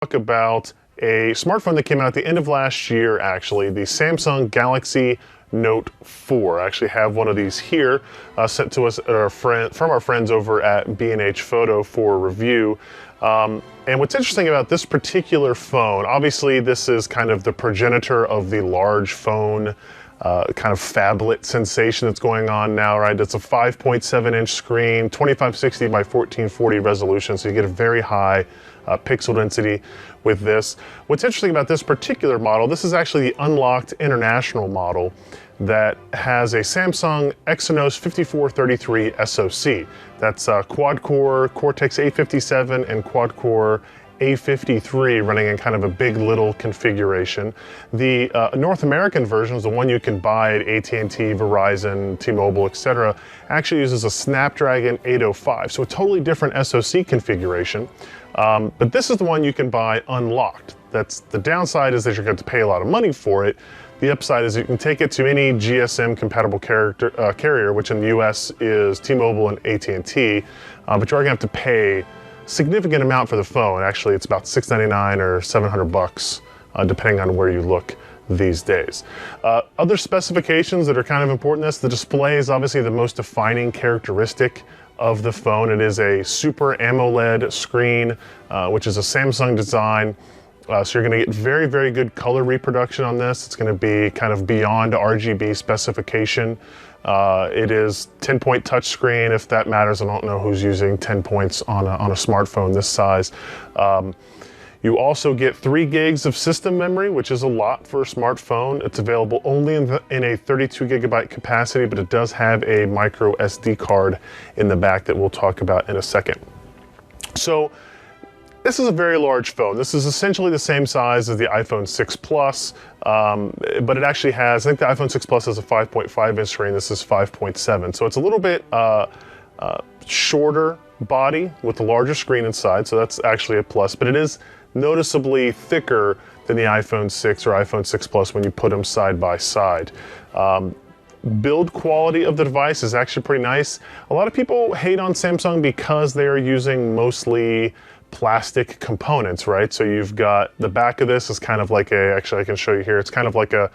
talk about a smartphone that came out at the end of last year, actually, the Samsung Galaxy Note 4. I actually have one of these here, sent to us from our friends over at B&H Photo for review. And what's interesting about this particular phone, obviously this is kind of the progenitor of the large phone kind of phablet sensation that's going on now, right? It's a 5.7-inch screen, 2560 by 1440 resolution, so you get a very high pixel density with this. What's interesting about this particular model, this is actually the unlocked international model that has a Samsung Exynos 5433 SoC. That's quad-core Cortex A57 and quad-core A53 running in kind of a big little configuration. The North American version is the one you can buy at AT&T, Verizon, T-Mobile, etc. Actually uses a Snapdragon 805, so a totally different SoC configuration. But this is the one you can buy unlocked. That's the downside, is that you're going to pay a lot of money for it. The upside is you can take it to any GSM compatible carrier, which in the US is T-Mobile and AT&T, but you are going to have to pay significant amount for the phone. Actually, it's about $699 or $700 depending on where you look these days. Other specifications that are kind of important in this, the display is obviously the most defining characteristic of the phone. It is a Super AMOLED screen, which is a Samsung design. So you're going to get very, very good color reproduction on this. It's going to be kind of beyond RGB specification. It is 10-point touchscreen, if that matters. I don't know who's using 10 points on a smartphone this size. You also get 3 gigs of system memory, which is a lot for a smartphone. It's available only in a 32 gigabyte capacity, but it does have a micro SD card in the back that we'll talk about in a second. So this is a very large phone. This is essentially the same size as the iPhone 6 Plus, but it actually has, I think the iPhone 6 Plus has a 5.5-inch screen. This is 5.7. So it's a little bit shorter body with a larger screen inside, so that's actually a plus, but it is noticeably thicker than the iPhone 6 or iPhone 6 Plus when you put them side by side. Build quality of the device is actually pretty nice. A lot of people hate on Samsung because they are using mostly plastic components, right? So you've got the back of this is kind of like actually I can show you here, it's kind of like a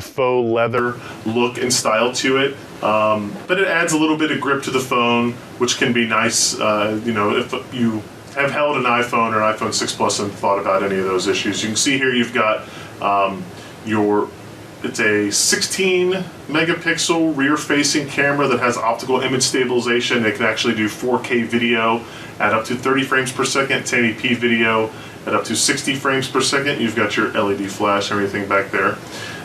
faux leather look and style to it, but it adds a little bit of grip to the phone, which can be nice, you know, if you have held an iPhone or iPhone 6 Plus and thought about any of those issues. You can see here you've got it's a 16 megapixel rear facing camera that has optical image stabilization. It can actually do 4K video at up to 30 frames per second, 1080p video at up to 60 frames per second. You've got your LED flash and everything back there.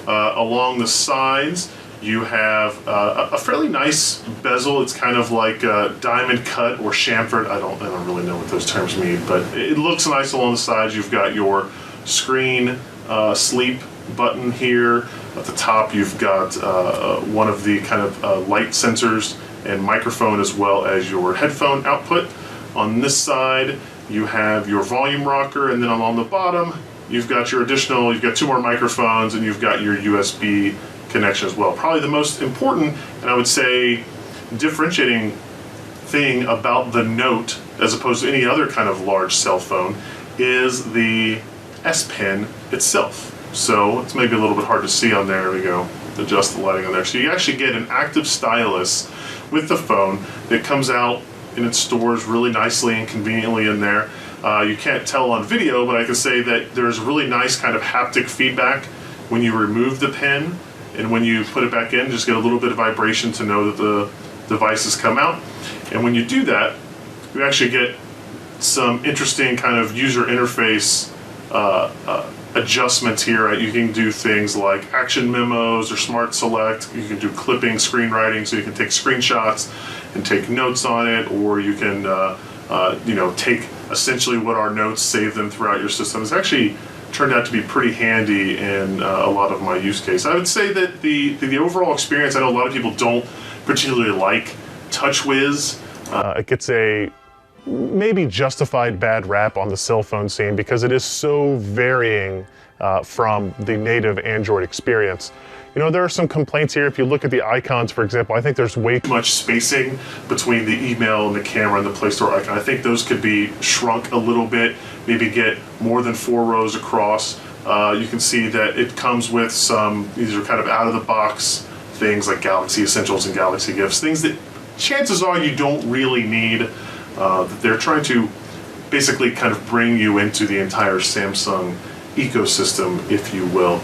Along the sides, you have a fairly nice bezel. It's kind of like diamond cut or chamfered. I don't really know what those terms mean, but it looks nice along the sides. You've got your screen sleep button here. At the top, you've got one of the kind of light sensors and microphone, as well as your headphone output. On this side, you have your volume rocker, and then along the bottom, you've got your you've got 2 more microphones, and you've got your USB connection as well. Probably the most important, and I would say differentiating thing about the Note, as opposed to any other kind of large cell phone, is the S Pen itself. So it's maybe a little bit hard to see on there. There we go. Adjust the lighting on there. So you actually get an active stylus with the phone that comes out and it stores really nicely and conveniently in there. You can't tell on video, but I can say that there's really nice kind of haptic feedback when you remove the pen, and when you put it back in, just get a little bit of vibration to know that the device has come out. And when you do that, you actually get some interesting kind of user interface adjustments here, right? You can do things like action memos or smart select. You can do clipping, screenwriting, so you can take screenshots and take notes on it, or you can you know, take essentially what are notes, save them throughout your system. It's actually turned out to be pretty handy in a lot of my use cases. I would say that the overall experience, I know a lot of people don't particularly like TouchWiz. It gets a maybe justified bad rap on the cell phone scene because it is so varying from the native Android experience. You know, there are some complaints here. If you look at the icons, for example, I think there's way too much spacing between the email and the camera and the Play Store icon. I think those could be shrunk a little bit, maybe get more than 4 rows across. You can see that it comes with some, these are kind of out of the box things like Galaxy Essentials and Galaxy Gifts, things that chances are you don't really need. That they're trying to basically kind of bring you into the entire Samsung ecosystem, if you will.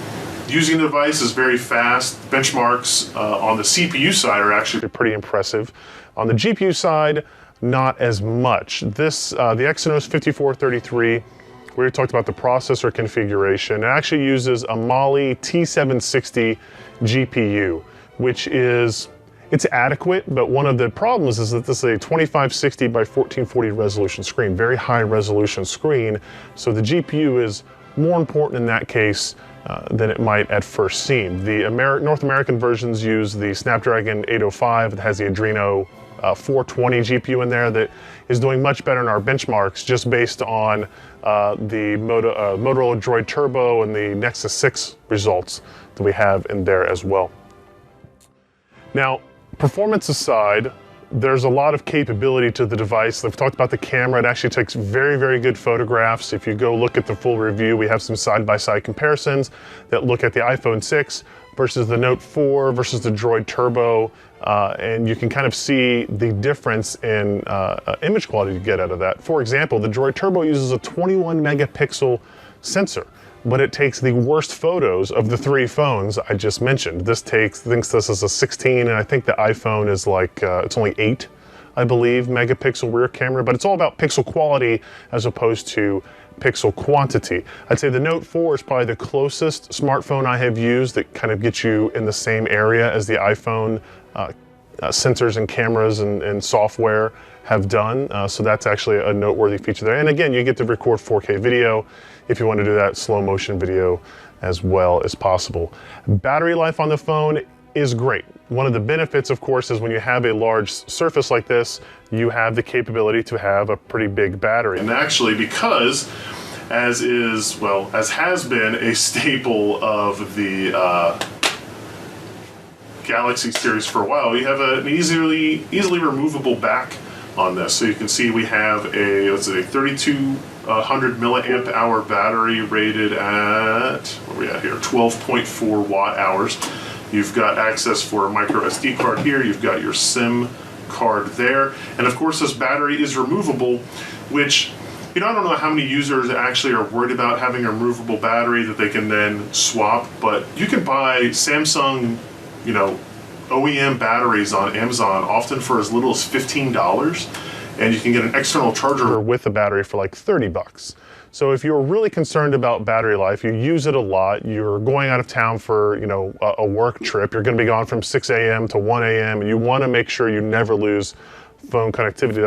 Using the device is very fast. Benchmarks on the CPU side are actually pretty impressive. On the GPU side, not as much. This, the Exynos 5433, we already talked about the processor configuration. It actually uses a Mali T760 GPU, which is, it's adequate, but one of the problems is that this is a 2560 by 1440 resolution screen, very high resolution screen. So the GPU is more important in that case than it might at first seem. The North American versions use the Snapdragon 805 that has the Adreno 420 GPU in there that is doing much better in our benchmarks just based on the Motorola Droid Turbo and the Nexus 6 results that we have in there as well. Now, performance aside, there's a lot of capability to the device. We've talked about the camera. It actually takes very, very good photographs. If you go look at the full review, we have some side-by-side comparisons that look at the iPhone 6 versus the Note 4 versus the Droid Turbo, and you can kind of see the difference in image quality you get out of that. For example, the Droid Turbo uses a 21 megapixel sensor, but it takes the worst photos of the 3 phones I just mentioned. This thinks this is a 16, and I think the iPhone is like, it's only 8, I believe, megapixel rear camera, but it's all about pixel quality as opposed to pixel quantity. I'd say the Note 4 is probably the closest smartphone I have used that kind of gets you in the same area as the iPhone sensors and cameras and software have done. So that's actually a noteworthy feature there. And again, you get to record 4K video if you want to do that slow motion video as well as possible. Battery life on the phone is great. One of the benefits, of course, is when you have a large surface like this, you have the capability to have a pretty big battery. And actually, because as has been a staple of the Galaxy series for a while, you have an easily removable back on this. So you can see we have a, let's say, 3200 milliamp hour battery rated at, what are we at here, 12.4 watt hours. You've got access for a micro SD card here, you've got your SIM card there, and of course this battery is removable, which, you know, I don't know how many users actually are worried about having a removable battery that they can then swap, but you can buy Samsung, you know, OEM batteries on Amazon often for as little as $15, and you can get an external charger with a battery for like 30 bucks. So if you're really concerned about battery life, you use it a lot, you're going out of town for, you know, a work trip, you're going to be gone from 6 a.m. to 1 a.m. and you want to make sure you never lose phone connectivity.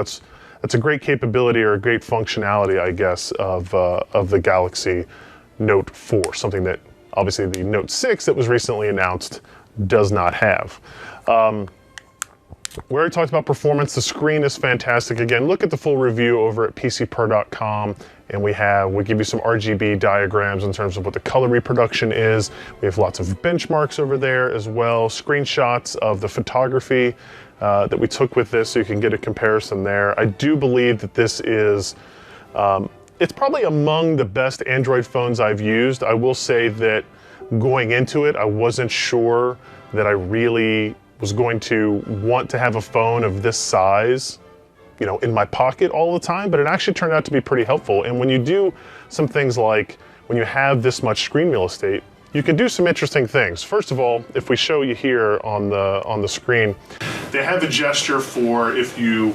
That's a great capability or a great functionality, I guess, of the Galaxy Note 4, something that obviously the Note 6 that was recently announced does not have. We already talked about performance. The screen is fantastic. Again, look at the full review over at PCPro.com, and we give you some RGB diagrams in terms of what the color reproduction is. We have lots of benchmarks over there as well, screenshots of the photography that we took with this, so you can get a comparison there. I do believe that this is, it's probably among the best Android phones I've used. I will say that going into it, I wasn't sure that I really was going to want to have a phone of this size, you know, in my pocket all the time, but it actually turned out to be pretty helpful. And when you do some things like, when you have this much screen real estate, you can do some interesting things. First of all, if we show you here on the screen, they have a gesture for if you,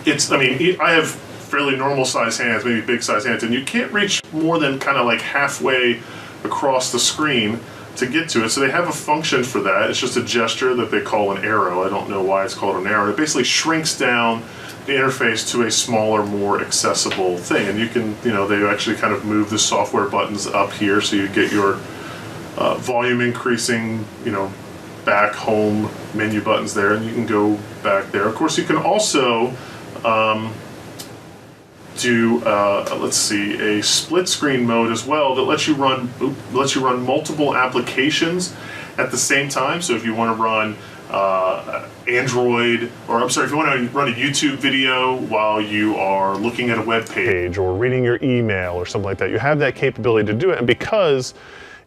I mean, I have fairly normal size hands, maybe big size hands, and you can't reach more than kind of like halfway across the screen to get to it. So they have a function for that. It's just a gesture that they call an arrow. I don't know why it's called an arrow. It basically shrinks down the interface to a smaller, more accessible thing. And you can, you know, they actually kind of move the software buttons up here so you get your volume increasing, you know, back, home, menu buttons there, and you can go back there. Of course, you can also do, let's see, a split screen mode as well that lets you run multiple applications at the same time. So if you want to run Android, or I'm sorry, if you want to run a YouTube video while you are looking at a web page or reading your email or something like that, you have that capability to do it. And because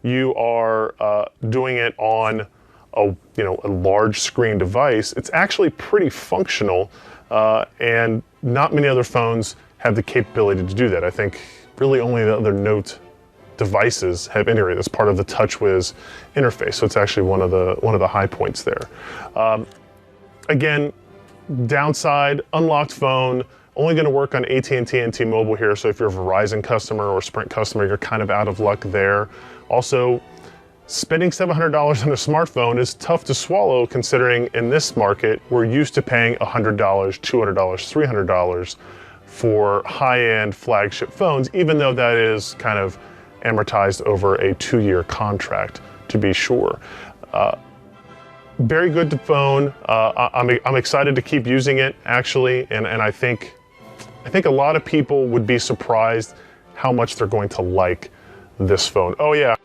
you are doing it on a large screen device, it's actually pretty functional, and not many other phones have the capability to do that. I think really only the other Note devices have integrated as part of the TouchWiz interface, so it's actually one of the high points there. Again, downside: unlocked phone, only going to work on AT&T and T-Mobile here, so if you're a Verizon customer or Sprint customer, you're kind of out of luck there. Also, spending $700 on a smartphone is tough to swallow, considering in this market we're used to paying $100, $200, $300 for high-end flagship phones, even though that is kind of amortized over a 2-year contract, to be sure. Very good phone. I'm excited to keep using it, actually, and I think a lot of people would be surprised how much they're going to like this phone. Oh yeah.